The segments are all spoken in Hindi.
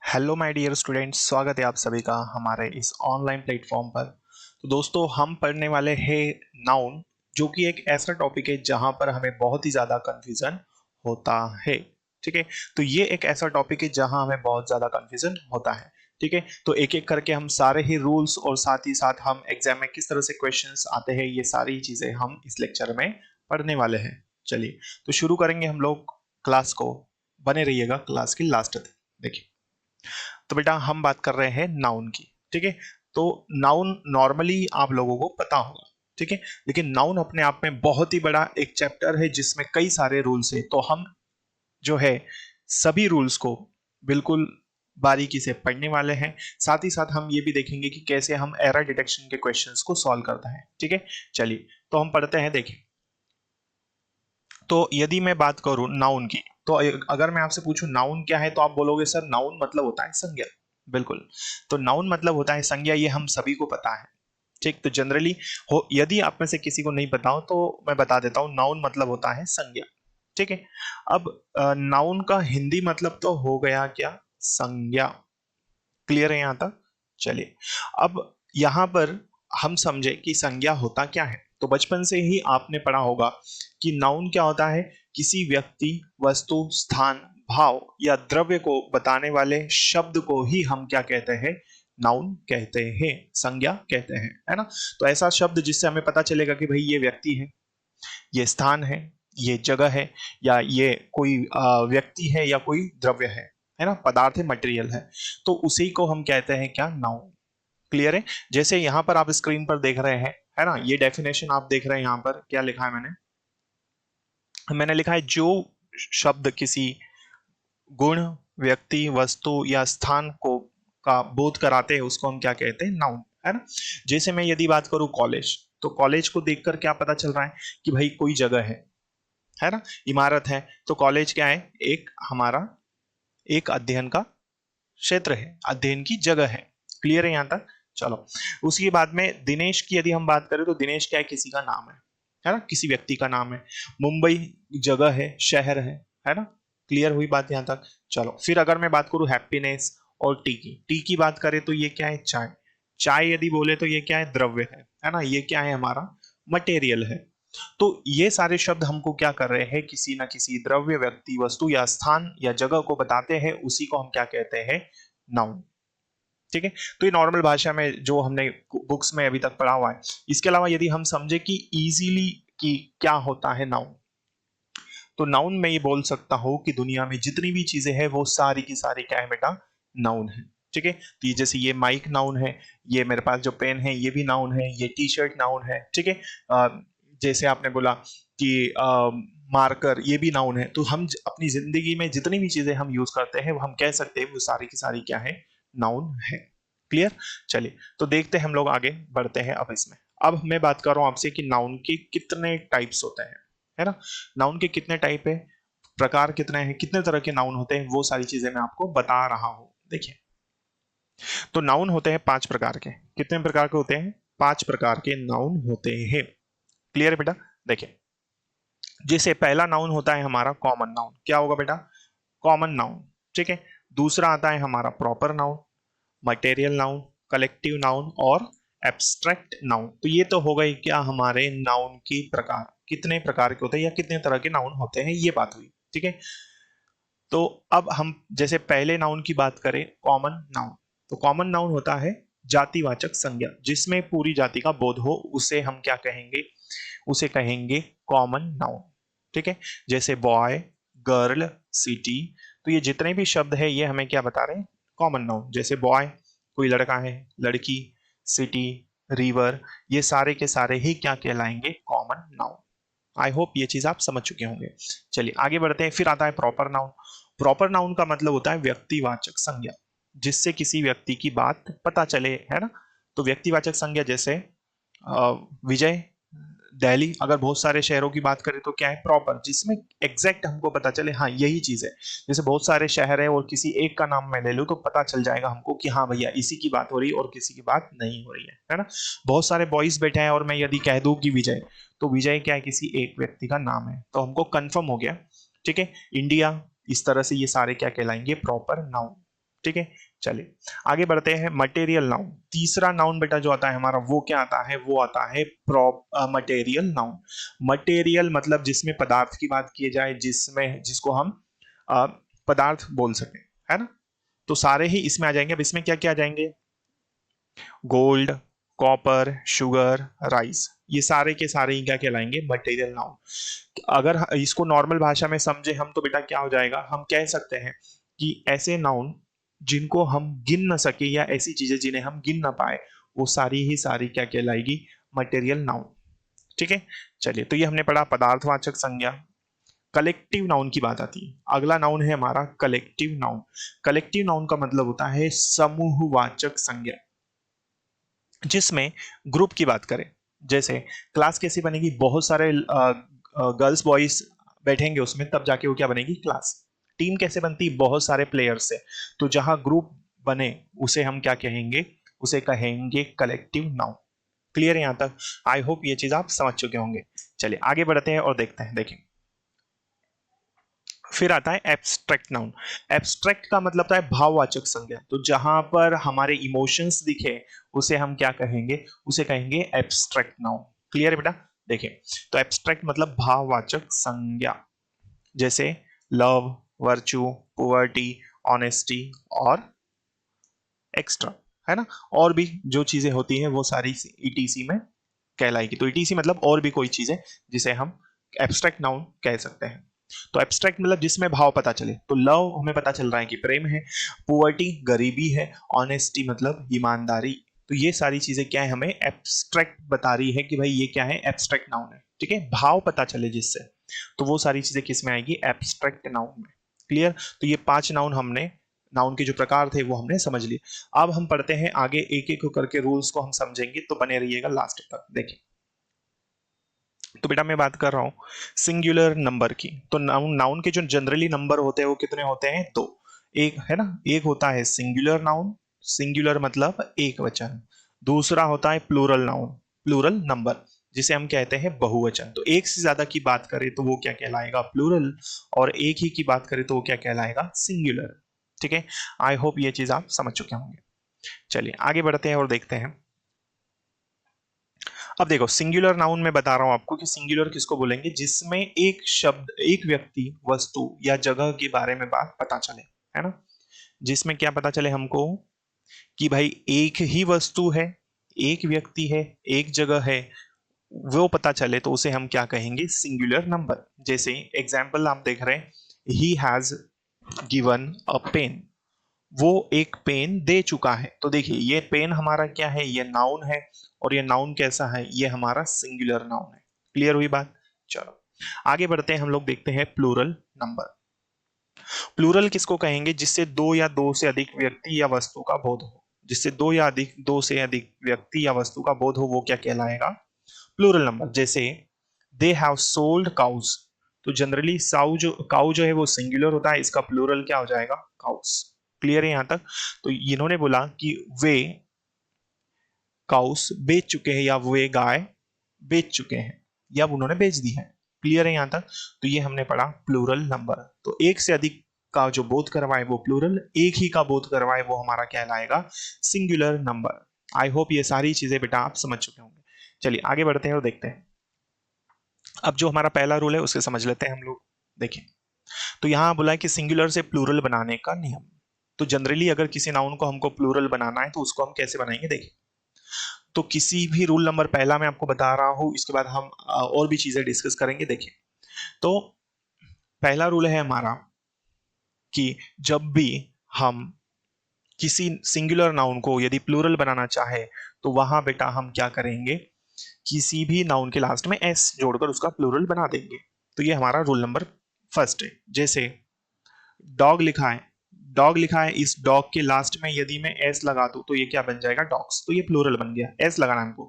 हेलो माय डियर स्टूडेंट्स, स्वागत है आप सभी का हमारे इस ऑनलाइन प्लेटफॉर्म पर। तो दोस्तों, हम पढ़ने वाले हैं नाउन, जो कि एक ऐसा टॉपिक है जहां पर हमें बहुत ही ज़्यादा कंफ्यूजन होता है। ठीक है, तो ये एक ऐसा टॉपिक है जहां हमें बहुत ज़्यादा कंफ्यूजन होता है। ठीक है, तो एक एक करके हम सारे ही रूल्स और साथ ही साथ हम एग्जाम में किस तरह से क्वेश्चंस आते हैं, ये सारी चीज़ें हम इस लेक्चर में पढ़ने वाले हैं। चलिए, तो शुरू करेंगे हम लोग क्लास को। बने रहिएगा क्लास की लास्ट तक। देखिए, तो बेटा हम बात कर रहे हैं नाउन की। ठीक है, तो नाउन नॉर्मली आप लोगों को पता होगा। ठीक है, लेकिन नाउन अपने आप में बहुत ही बड़ा एक चैप्टर है जिसमें कई सारे रूल्स है। तो हम जो है सभी रूल्स को बिल्कुल बारीकी से पढ़ने वाले हैं। साथ ही साथ हम ये भी देखेंगे कि कैसे हम एरर डिटेक्शन के क्वेश्चंस को सॉल्व करते हैं। ठीक है, चलिए तो हम पढ़ते हैं। देखिए, तो यदि मैं बात करूं नाउन की, तो अगर मैं आपसे पूछूं नाउन क्या है, तो आप बोलोगे सर नाउन मतलब होता है संज्ञा। बिल्कुल, तो नाउन मतलब होता है संज्ञा, ये हम सभी को पता है। ठीक, तो जनरली हो, यदि आप में से किसी को नहीं पता हो तो मैं बता देता हूं, नाउन मतलब होता है संज्ञा। ठीक है, अब नाउन का हिंदी मतलब तो हो गया क्या, संज्ञा। क्लियर है यहां तक? चलिए, अब यहां पर हम समझे कि संज्ञा होता क्या है। तो बचपन से ही आपने पढ़ा होगा कि नाउन क्या होता है, किसी व्यक्ति, वस्तु, स्थान, भाव या द्रव्य को बताने वाले शब्द को ही हम क्या कहते हैं, नाउन कहते हैं, संज्ञा कहते हैं, है ना। तो ऐसा शब्द जिससे हमें पता चलेगा कि भाई ये व्यक्ति है, ये स्थान है, ये जगह है, या ये कोई व्यक्ति है या कोई द्रव्य है ना, पदार्थ है, मटेरियल है, तो उसी को हम कहते हैं क्या, नाउन। क्लियर है? जैसे यहां पर आप स्क्रीन पर देख रहे हैं, है ना, ये डेफिनेशन आप देख रहे हैं, यहां पर क्या लिखा है मैंने मैंने लिखा है, जो शब्द किसी गुण, व्यक्ति, वस्तु या स्थान को का बोध कराते हैं उसको हम क्या कहते हैं, नाउन, है ना। जैसे मैं यदि बात करूं कॉलेज, तो कॉलेज को देखकर क्या पता चल रहा है कि भाई कोई जगह है ना, इमारत है। तो कॉलेज क्या है, एक हमारा एक अध्ययन का क्षेत्र है, अध्ययन की जगह है। क्लियर है यहां तक? चलो, उसके बाद में दिनेश की यदि हम बात करें, तो दिनेश क्या है, किसी का नाम है ना, किसी व्यक्ति का नाम है। मुंबई जगह है, शहर है ना। क्लियर हुई बात यहां तक? चलो, फिर अगर मैं बात करूं हैप्पीनेस और टी की बात करें, तो ये क्या है, चाय। चाय यदि बोले तो ये क्या है, द्रव्य है ना, ये क्या है, हमारा मटेरियल है। तो ये सारे शब्द हमको क्या कर रहे हैं, किसी ना किसी द्रव्य, व्यक्ति, वस्तु या स्थान या जगह को बताते हैं, उसी को हम क्या कहते हैं, नाउन। ठीक है, तो ये नॉर्मल भाषा में जो हमने बुक्स में अभी तक पढ़ा हुआ है। इसके अलावा यदि हम समझे कि इजीली कि क्या होता है नाउन, तो नाउन में ये बोल सकता हूं कि दुनिया में जितनी भी चीजें हैं वो सारी की सारी क्या है बेटा, नाउन है। ठीक है, तो ये जैसे ये माइक नाउन है, ये मेरे पास जो पेन है ये भी नाउन है, ये टी शर्ट नाउन है। ठीक है, जैसे आपने बोला कि मार्कर, ये भी नाउन है। तो हम अपनी जिंदगी में जितनी भी चीजें हम यूज करते हैं वो हम कह सकते हैं वो सारी की सारी क्या है, नाउन है। क्लियर? चलिए, तो देखते हैं हम लोग आगे बढ़ते हैं अब इसमें। अब मैं बात कर रहा हूं आपसे कि नाउन के कितने टाइप्स होते हैं, है ना। नाउन के कितने टाइप है, प्रकार कितने हैं, कितने तरह के नाउन होते हैं, वो सारी चीजें मैं आपको बता रहा हूं। देखिए, तो नाउन होते हैं 5 प्रकार के। कितने प्रकार के होते हैं? 5 प्रकार के नाउन होते हैं। क्लियर है बेटा? देखिए, जैसे पहला नाउन होता है हमारा कॉमन नाउन। क्या होगा बेटा? Common noun. ठीक है, दूसरा आता है हमारा proper noun, material noun, collective noun और एब्स्ट्रैक्ट नाउन। तो ये तो हो गई क्या, हमारे नाउन की प्रकार, कितने प्रकार के होते हैं या कितने तरह के नाउन होते हैं, ये बात हुई। ठीक है, तो अब हम जैसे पहले नाउन की बात करें, कॉमन नाउन। तो कॉमन नाउन होता है जातिवाचक संज्ञा, जिसमें पूरी जाति का बोध हो, उसे हम क्या कहेंगे, उसे कहेंगे कॉमन नाउन। ठीक है, जैसे बॉय, गर्ल, सिटी। तो ये जितने भी शब्द है ये हमें क्या बता रहे हैं, कॉमन नाउन। जैसे बॉय कोई लड़का है, लड़की, सिटी, रिवर, ये सारे के सारे ही क्या कहलाएंगे, कॉमन नाउन। आई होप ये चीज आप समझ चुके होंगे। चलिए आगे बढ़ते हैं। फिर आता है प्रॉपर नाउन। प्रॉपर नाउन का मतलब होता है व्यक्तिवाचक संज्ञा, जिससे किसी व्यक्ति की बात पता चले, है ना। तो व्यक्तिवाचक संज्ञा जैसे विजय, दिल्ली, अगर बहुत सारे शहरों की बात करें तो क्या है, प्रॉपर, जिसमें एग्जैक्ट हमको पता चले हाँ यही चीज है। जैसे बहुत सारे शहर है और किसी एक का नाम मैं ले लूं तो पता चल जाएगा हमको कि हाँ भैया इसी की बात हो रही है और किसी की बात नहीं हो रही है ना। बहुत सारे बॉयज बैठे हैं और मैं यदि कह दूं कि विजय, तो विजय क्या है, किसी एक व्यक्ति का नाम है, तो हमको कंफर्म हो गया। ठीक है, इंडिया, इस तरह से ये सारे क्या कहलाएंगे, प्रॉपर नाउन। ठीक है, चलिए आगे बढ़ते हैं। मटेरियल नाउन, तीसरा नाउन बेटा जो आता है हमारा वो क्या आता है, वो आता है मटेरियल नाउन। मटेरियल मतलब जिसमें पदार्थ की बात की जाए, जिसमें जिसको हम अ, पदार्थ बोल सके, है ना। तो सारे ही इसमें आ जाएंगे। अब इसमें क्या क्या आ जाएंगे, गोल्ड, कॉपर, शुगर, राइस, ये सारे के सारे ही क्या कहलाएंगे, मटेरियल नाउन। अगर इसको नॉर्मल भाषा में समझे हम तो बेटा क्या हो जाएगा, हम कह सकते हैं कि ऐसे नाउन जिनको हम गिन न सके या ऐसी चीजें जिन्हें हम गिन ना पाए, वो सारी ही सारी क्या कहलाएगी, मटेरियल नाउन। ठीक है, चलिए तो ये हमने पढ़ा पदार्थवाचक संज्ञा। कलेक्टिव नाउन की बात आती है, अगला नाउन है हमारा कलेक्टिव नाउन। कलेक्टिव नाउन का मतलब होता है समूहवाचक संज्ञा, जिसमें ग्रुप की बात करें। जैसे क्लास कैसी बनेगी, बहुत सारे गर्ल्स बॉयज बैठेंगे उसमें, तब जाके वो क्या बनेगी, क्लास। टीम कैसे बनती, बहुत सारे प्लेयर्स से, तो जहां ग्रुप बने उसे हम क्या कहेंगे, उसे कहेंगे कलेक्टिव नाउन। क्लियर है यहां तक, आई होप ये चीज आप समझ चुके होंगे। चलिए आगे बढ़ते हैं और देखते हैं, देखें। फिर आता है एब्स्ट्रैक्ट नाउन। एब्स्ट्रैक्ट का मतलब होता है भाववाचक संज्ञा, तो जहां पर हमारे इमोशंस दिखे उसे हम क्या कहेंगे, उसे कहेंगे एब्स्ट्रैक्ट नाउन। क्लियर है बेटा, देखिए तो एब्स्ट्रैक्ट मतलब भाववाचक संज्ञा, जैसे लव, वर्चू, पुअर्टी, ऑनेस्टी और एक्स्ट्रा, है ना। और भी जो चीजें होती हैं वो सारी ईटीसी में कहलाएगी। तो ईटीसी मतलब और भी कोई चीज है जिसे हम एब्स्ट्रैक्ट नाउन कह सकते हैं। तो एब्स्ट्रैक्ट मतलब जिसमें भाव पता चले, तो लव हमें पता चल रहा है कि प्रेम है, पुअर्टी गरीबी है, ऑनेस्टी मतलब ईमानदारी। तो ये सारी चीजें क्या है, हमें एब्स्ट्रैक्ट बता रही है कि भाई ये क्या है, एब्स्ट्रैक्ट नाउन है। ठीक है, भाव पता चले जिससे, तो वो सारी चीजें किस में आएगी, एब्स्ट्रैक्ट नाउन में। क्लियर, तो ये 5 नाउन हमने, नाउन के जो प्रकार थे वो हमने समझ लिए। अब हम पढ़ते हैं आगे, एक एक करके रूल्स को हम समझेंगे, तो बने रहिएगा लास्ट तक। देखिए तो बेटा मैं बात कर रहा हूं सिंगुलर नंबर की। तो नाउन, नाउन के जो जनरली नंबर होते हैं वो कितने होते हैं, दो। एक है ना, एक होता है सिंगुलर नाउन, सिंगुलर मतलब एक वचन। दूसरा होता है प्लूरल नाउन, प्लूरल नंबर, जिसे हम कहते हैं बहुवचन। तो एक से ज्यादा की बात करें तो वो क्या कहलाएगा, प्लूरल, और एक ही की बात करें तो वो क्या कहलाएगा, सिंगुलर। ठीक है, आई होप ये चीज आप समझ चुके होंगे। चलिए आगे बढ़ते हैं और देखते हैं। अब देखो सिंगुलर नाउन में बता रहा हूं आपको कि सिंगुलर किसको बोलेंगे, जिसमें एक शब्द, एक व्यक्ति, वस्तु या जगह के बारे में बात पता चले, है ना। जिसमें क्या पता चले हमको, कि भाई एक ही वस्तु है, एक व्यक्ति है, एक जगह है, वो पता चले तो उसे हम क्या कहेंगे, सिंगुलर नंबर। जैसे एग्जाम्पल आप देख रहे हैं, he has given a pen, वो एक पेन दे चुका है। तो देखिए ये पेन हमारा क्या है, ये नाउन है, और ये नाउन कैसा है, ये हमारा सिंगुलर नाउन है। क्लियर हुई बात, चलो आगे बढ़ते हैं, हम लोग देखते हैं प्लूरल नंबर। प्लूरल किसको कहेंगे, जिससे दो या दो से अधिक व्यक्ति या वस्तु का बोध हो, जिससे दो या अधिक, दो से अधिक व्यक्ति या वस्तु का बोध हो, वो क्या कहलाएगा, प्लूरल नंबर। जैसे दे हैव सोल्ड काउस, तो जनरली साउ जो काउ जो है वो सिंगुलर होता है, इसका प्लूरल क्या हो जाएगा, काउस। क्लियर है यहां तक, तो इन्होंने बोला कि वे काउस बेच चुके हैं, या वे गाय बेच चुके हैं, या उन्होंने बेच दी है। क्लियर है यहां तक, तो ये हमने पढ़ा प्लूरल नंबर। तो एक से अधिक का जो बोध करवाए वो प्लूरल, एक ही का बोध करवाए वो हमारा कहलाएगा सिंगुलर नंबर। आई होप ये सारी चीजें बेटा आप समझ चुके होंगे। चलिए आगे बढ़ते हैं और देखते हैं। अब जो हमारा पहला रूल है उसे समझ लेते हैं हम लोग। देखिए तो यहां बोला है कि सिंगुलर से प्लूरल बनाने का नियम। तो जनरली अगर किसी नाउन को हमको प्लूरल बनाना है तो उसको हम कैसे बनाएंगे, देखिए तो किसी भी रूल नंबर पहला मैं आपको बता रहा हूं, इसके बाद हम और भी चीजें डिस्कस करेंगे। देखिए तो पहला रूल है हमारा कि जब भी हम किसी सिंगुलर नाउन को यदि प्लूरल बनाना चाहे, तो वहां बेटा हम क्या करेंगे, किसी भी नाउन के लास्ट में एस जोड़कर उसका प्लूरल बना देंगे। तो ये हमारा रूल नंबर फर्स्ट है। जैसे डॉग लिखा है, डॉग लिखा है, इस डॉग के लास्ट में यदि मैं एस लगा दूं तो ये क्या बन जाएगा, डॉग्स। तो ये प्लूरल बन गया, एस लगाना हमको।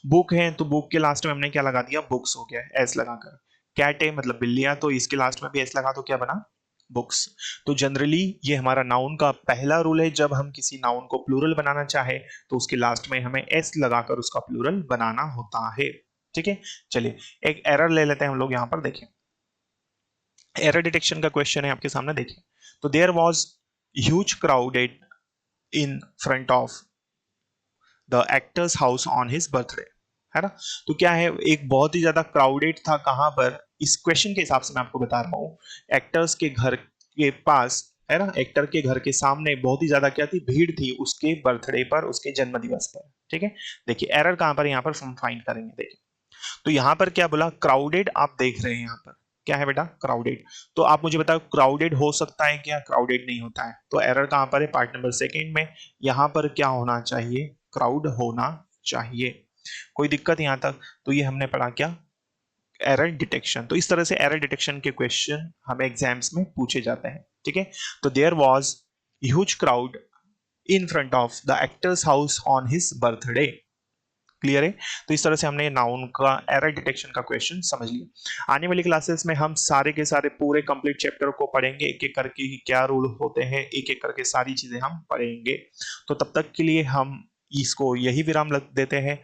बुक है तो बुक के लास्ट में हमने क्या लगा दिया, बुक्स हो गया एस लगाकर। कैट है मतलब बिल्लियां, तो इसके लास्ट में भी एस लगा तो क्या बना, बुक्स। तो जनरली ये हमारा नाउन का पहला रूल है, जब हम किसी नाउन को प्लूरल बनाना चाहे तो उसके लास्ट में हमें एस लगाकर उसका प्लूरल बनाना होता है। ठीक है, चलिए एक एरर ले लेते हैं हम लोग यहां पर। देखें एरर डिटेक्शन का क्वेश्चन है आपके सामने, देखिए तो there was huge crowded in front of the actors house on his birthday, है ना। तो क्या है, एक बहुत ही ज्यादा क्राउडेड था, कहां पर, इस क्वेश्चन के हिसाब से मैं आपको बता रहा हूँ, एक्टर्स के घर के पास, है ना, एक्टर के घर के सामने बहुत ही ज्यादा क्या थी, भीड़ थी उसके बर्थडे पर, उसके जन्म दिवस पर। ठीक है, देखिए एरर कहां पर, यहां पर हम फाइंड करेंगे। देखिए तो यहां पर क्या बोला, क्राउडेड, आप देख रहे हैं यहां पर क्या है बेटा, क्राउडेड। तो आप मुझे बताओ क्राउडेड हो सकता है क्या, क्राउडेड नहीं होता है। तो एरर कहां पर है, पार्ट नंबर सेकंड में, यहां पर क्या होना चाहिए, क्राउड होना चाहिए। कोई दिक्कत यहां तक। तो ये हमने पढ़ा क्या, एरर डिटेक्शन। तो इस तरह से एरर डिटेक्शन के क्वेश्चन हमें एग्जाम्स में पूछे जाते हैं। ठीक है, तो there was huge crowd in front of the actors house on his birthday. Clear है। तो इस तरह से हमने नाउन का एरर डिटेक्शन का क्वेश्चन समझ लिया। आने वाली क्लासेस में हम सारे के सारे पूरे कंप्लीट चैप्टर को पढ़ेंगे, एक एक करके ही क्या रूल होते हैं, एक एक करके सारी चीजें हम पढ़ेंगे। तो तब तक के लिए हम इसको यही विराम लग देते हैं।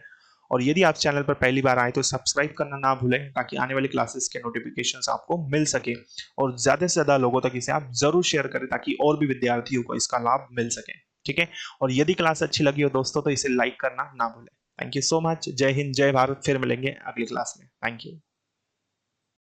और यदि आप चैनल पर पहली बार आए तो सब्सक्राइब करना ना भूलें, ताकि आने वाली क्लासेस के नोटिफिकेशंस आपको मिल सके, और ज्यादा से ज्यादा लोगों तक इसे आप जरूर शेयर करें, ताकि और भी विद्यार्थियों को इसका लाभ मिल सके। ठीक है, और यदि क्लास अच्छी लगी हो दोस्तों तो इसे लाइक करना ना भूलें। Thank you so much. जय हिंद, जय भारत। फिर मिलेंगे अगली क्लास में। Thank you.